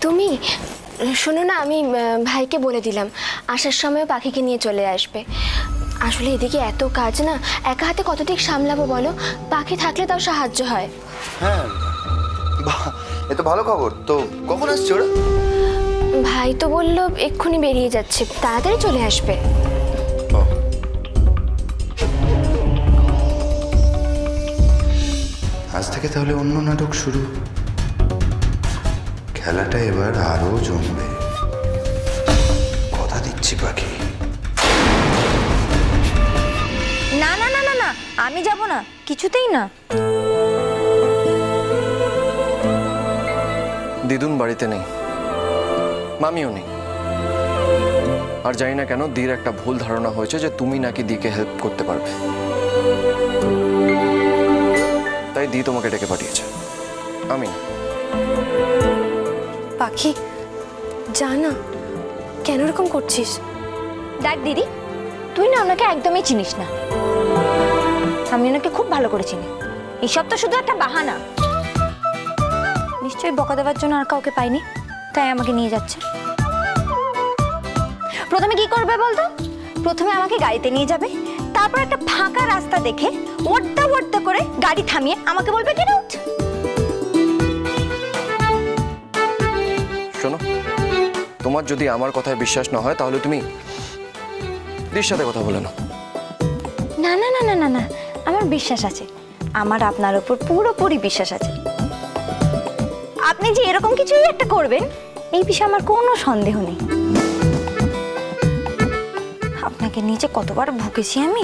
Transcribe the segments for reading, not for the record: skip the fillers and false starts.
তুমি শোনো না, আমি ভাইকে বলে দিলাম আসার সময় পাখিকে নিয়ে চলে আসবে। আসলে এদিকে এত কাজ না, একা হাতে কত দিক সামলাবো বলো, পাখি থাকলে তাও সাহায্য হয়। হ্যাঁ, বাহ, এ তো ভালো খবর। তো কখন আসছে ওরা? ভাই তো বললো এক্ষুনি বেরিয়ে যাচ্ছে, তাড়াতাড়ি চলে আসবে। ও, আজ থেকে তাহলে অন্য নাটক শুরু। খেলাটা এবার আরো জমবে, কথা দিচ্ছি পাখি। না না না না না, আমি যাব না, কিছুতেই না। দিদুন বাড়িতে নেই, মামিও নেই। আর জানি না কেন দির একটা ভুল ধারণা হয়েছে যে তুমি নাকি দিকে হেল্প করতে পারবে, তাই দি তোমাকে ডেকে পাঠিয়েছে, আমি না। পাখি যা না, কেন এরকম করছিস? দেখ দিদি, তুই না ওনাকে একদমই চিনিস না। আমি ওনাকে খুব ভালো করে চিনি। এইসব তো শুধু একটা বাহানা। নিশ্চয়ই বকা দেওয়ার জন্য আর কাউকে পাইনি, তাই আমাকে নিয়ে যাচ্ছে। প্রথমে কি করবে বলতো? প্রথমে আমাকে গাড়িতে নিয়ে যাবে, তারপর একটা ফাঁকা রাস্তা দেখে ওড়দা ওড়দা করে গাড়ি থামিয়ে আমাকে বলবে গেট আউট। শোনো, তোমার যদি আমার কথায় বিশ্বাস না হয় তাহলে তুমি দির সাথে কথা বলে নাও। না না না না না না, আমার বিশ্বাস আছে। আমার আপনার উপর পুরোপুরি বিশ্বাস আছে। আপনি যে এরকম কিছুই একটা করবেন এই বিষয়ে আমার কোনো সন্দেহ নেই। আপনাকে নিচে কতবার ভুগেছি আমি।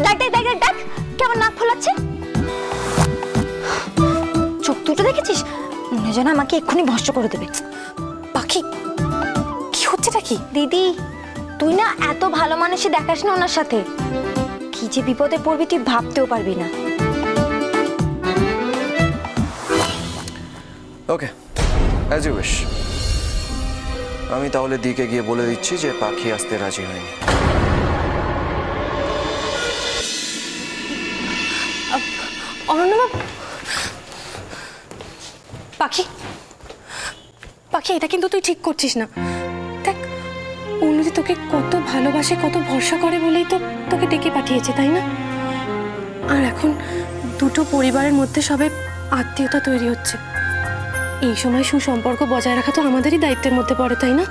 দেখ দেখ দেখ দেখ দেখ, কেমন নাক ফোলাচ্ছে। চোখ দুটো দেখেছিস? মনে হয় যেন আমাকে এক্ষুনি ভস্ম করে দেবে। পাখি কি হচ্ছেটা কি? দিদি, তুই না এত ভালো মানুষই দেখাস না ওনার সাথে। কি যে বিপদে পড়বি তুই ভাবতেও পারবি না। ওকে, অ্যাজ ইউ উইশ। আমি তাহলে দিকে গিয়ে বলে দিচ্ছি যে পাখি আসতে রাজি হয়নি। অরণ্যবাবু, পাখি পাখি এটা কিন্তু তুই ঠিক করছিস না। দেখ, উন্নতি তোকে কত ভালোবাসে, কত ভরসা করে বলেই তো তোকে ডেকে পাঠিয়েছে, তাই না? আর এখন দুটো পরিবারের মধ্যে সবে আত্মীয়তা তৈরি হচ্ছে। এই সময় সুসম্পর্ক বজায় রাখা তো আমাদেরই দায়িত্বের মধ্যে পড়ে, তাই না?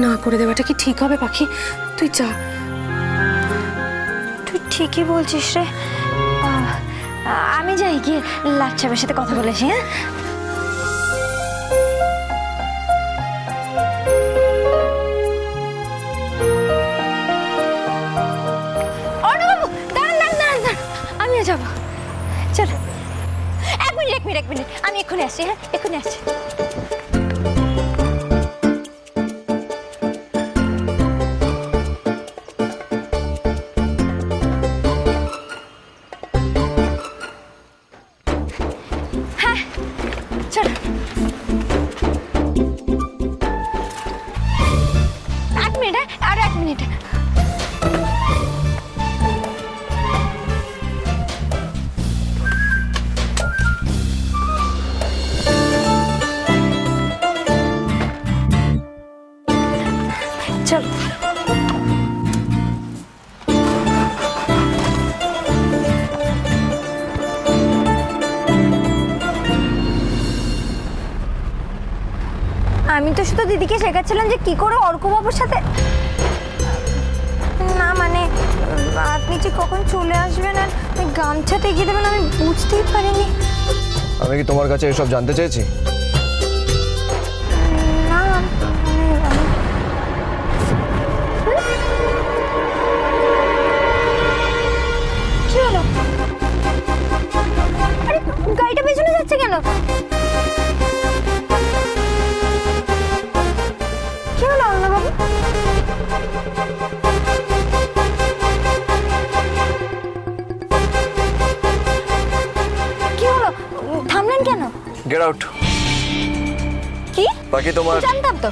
না করে দেওয়াটা কি ঠিক হবে পাখি? তুই যা। তুই ঠিকই বলছিস রে। আমি যাই গিয়ে লাট সাহেবের সাথে কথা বলেছি। হ্যাঁ, অর্ণবাবু দাঁড়ান দাঁড়ান দাঁড়ান দাঁড়ান, আমিও যাবো। চল, এক মিনিট এক মিনিট এক মিনিট, আমি এক্ষুনি আসছি। হ্যাঁ, এক্ষুনি আসছি। চল, এক মিনিট, আর এক মিনিট। চল, আমি তো শুধু দিদিকে শেখাচ্ছিলাম যে কি করে অর্কবাবুর সাথে। না মানে, আপনি যে কখন চলে আসবেন আর ওই গামছাটা এগিয়ে দেবেন আমি বুঝতেই পারিনি। আমি কি তোমার কাছে এসব জানতে চেয়েছি? না কি হলো? আরে গাড়িটা পেছনে যাচ্ছে কেন? কি হলো অর্ণবাবু? কি হলো, থামলেন কেন? Get out. কি? বাকি তোমার। জানতাম তো,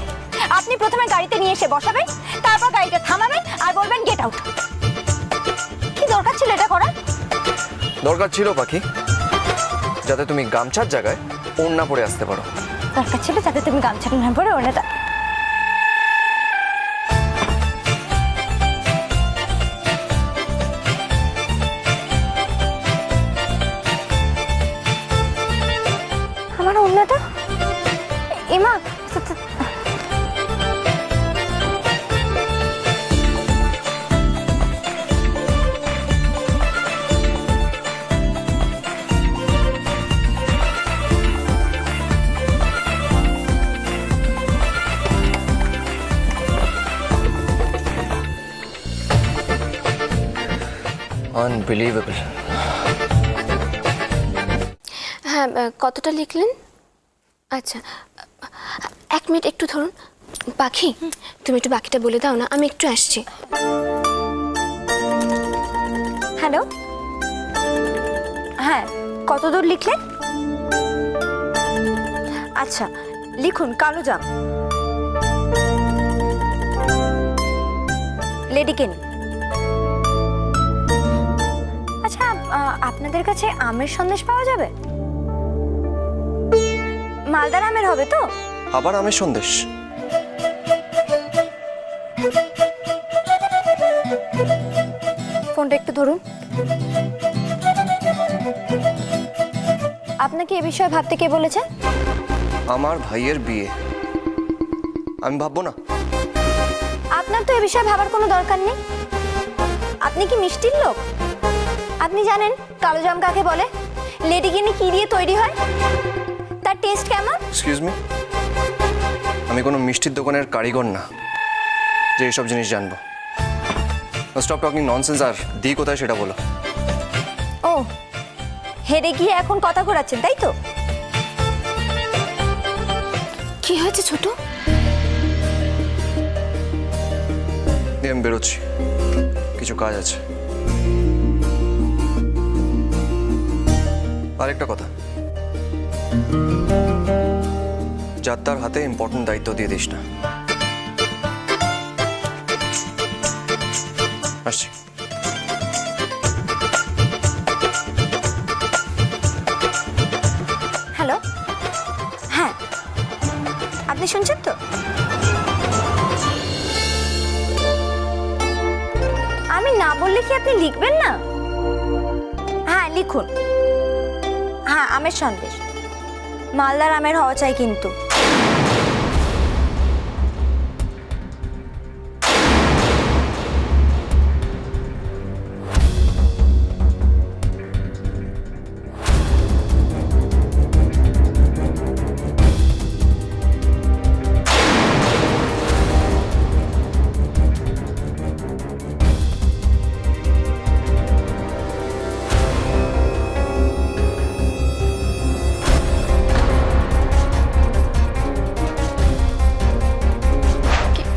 আপনি প্রথমে গাড়িতে নিয়ে এসে বসাবেন, তারপর গাড়িটা থামাবেন আর বলবেন গেট আউট। কি দরকার ছিল এটা করার? দরকার ছিল পাখি, যাতে তুমি গামছার জায়গায় ওড়না পরে আসতে পারো। দরকার ছিল যাতে তুমি গামছাটা না পরে ওনাটা। আমার ওড়নাটা এমা আনবিলিভেবল। হ্যাঁ, কতটা লিখলেন? আচ্ছা, 1 মিনিট একটু ধরুন। পাখি, তুমি একটু বাকিটা বলে দাও না, আমি একটু আসছি। হ্যালো, হ্যাঁ কত দূর লিখলেন? আচ্ছা লিখুন কালো জাম, লেডিকেনি। আচ্ছা আপনাদের কাছে আমের সন্দেশ পাওয়া যাবে? মালদার আমের হবে তো? আবার আমের সন্দেশ? ফোনটা একটু ধরুন। আপনাকে এ বিষয়ে ভাবতে কে বলেছে? আমার ভাইয়ের বিয়ে, আমি ভাববো না? আপনার তো এ বিষয়ে ভাবার কোনো দরকার নেই। আপনি কি মিষ্টির লোক? আপনি জানেন কালো জাম কাকে বলে, লেডিকেনি কি দিয়ে তৈরি হয়, তার টেস্ট কেমন? এক্সকিউজ মি, আমি কোনো মিষ্টির দোকানের কারিগর না যে এইসব জিনিস জানবো। স্টপ টকিং ননসেন্স, আর দি কোথায় সেটা বলো। ও, হেরে গিয়ে এখন কথা ঘোরাচ্ছেন তাই তো? কি হয়েছে ছোট? দিয়ে আমি বেরোচ্ছি, কিছু কাজ আছে। আরেকটা কথা, যাত্রার হাতে ইম্পর্টেন্ট দায়িত্ব দিয়ে দিস না। আসছি। হ্যালো, হ্যাঁ আপনি শুনছেন তো? আমি না বললে কি আপনি লিখবেন না? হ্যাঁ লিখুন, হ্যাঁ আমের সন্দেশ, মালদার আমের হওয়া চাই কিন্তু।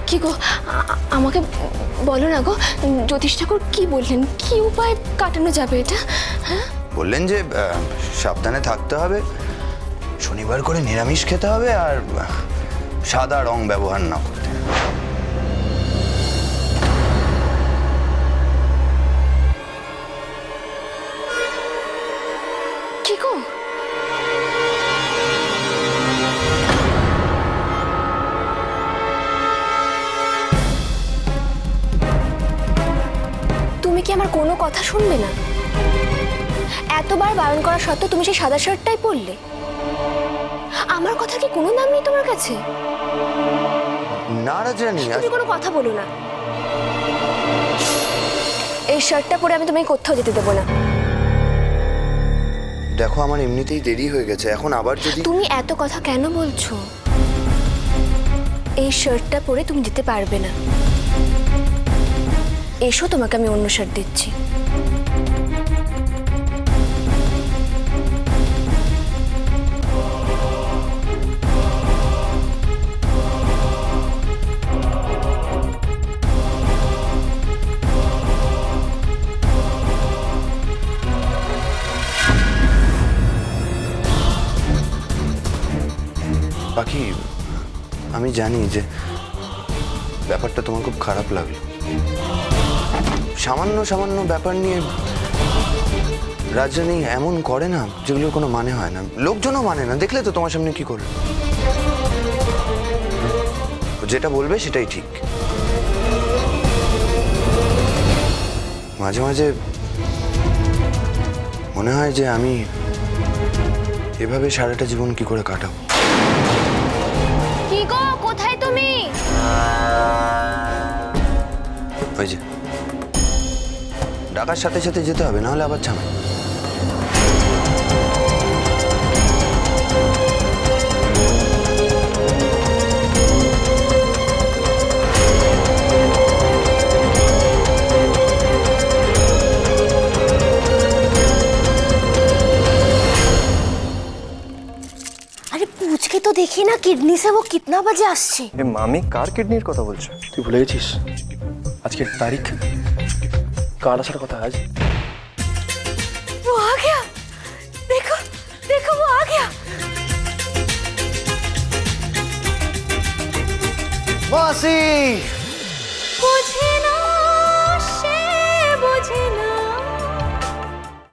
কি গো, আমাকে বলো না গো, জ্যোতিষ ঠাকুর কি বললেন? কি উপায় কাটানো যাবে এটা? হ্যাঁ, বললেন যে সাবধানে থাকতে হবে, শনিবার করে নিরামিষ খেতে হবে, আর সাদা রং ব্যবহার না করতে। কি গো? তুমি কি আমার কোনো কথা শুনবে না? এতবার বারণ করা সত্ত্বেও তুমি সেই সাদা শার্টটাই পরলে। আমার কথা কি কোনো দাম নেই তোমার কাছে? না রাজরানী, তুমি কোনো কথা বলো না। এই শার্টটা পরে আমি তোমায় কোথাও যেতে দেবো না। দেখো আমার এমনিতেই দেরি হয়ে গেছে, এখন আবার যদি... তুমি এত কথা কেন বলছো? এই শার্টটা পরে তুমি যেতে পারবে না। এসো, তোমাকে আমি অন্য শার্ট দিচ্ছি। পাখি, আমি জানি যে ব্যাপারটা তোমার খুব খারাপ লাগলো। সামান্য সামান্য ব্যাপার নিয়ে রাজরানী এমন করে না যেগুলোর কোনো মানে হয় না, লোকজনও মানে না। দেখলে তো তোমার সামনে কি করলো। ও যেটা বলবে সেটাই ঠিক। মাঝে মাঝে মনে হয় যে আমি এভাবে সারাটা জীবন কি করে কাটাবো। কি গো, কোথায় তুমি? ওই যে ডাকার সাথে সাথে যেতে হবে, নাহলে আবার ঝামেলা। अरे पूछ के तो देखिए ना किडनी से वो कितना बजे আসছে। এ মামি কার কিডনির কথা বলছো? তুই ভুলে গেছিস আজকের তারিখ, কার আসার কথা আজ। वो आ गया, देखो देखो वो आ गया। মাসি मुझे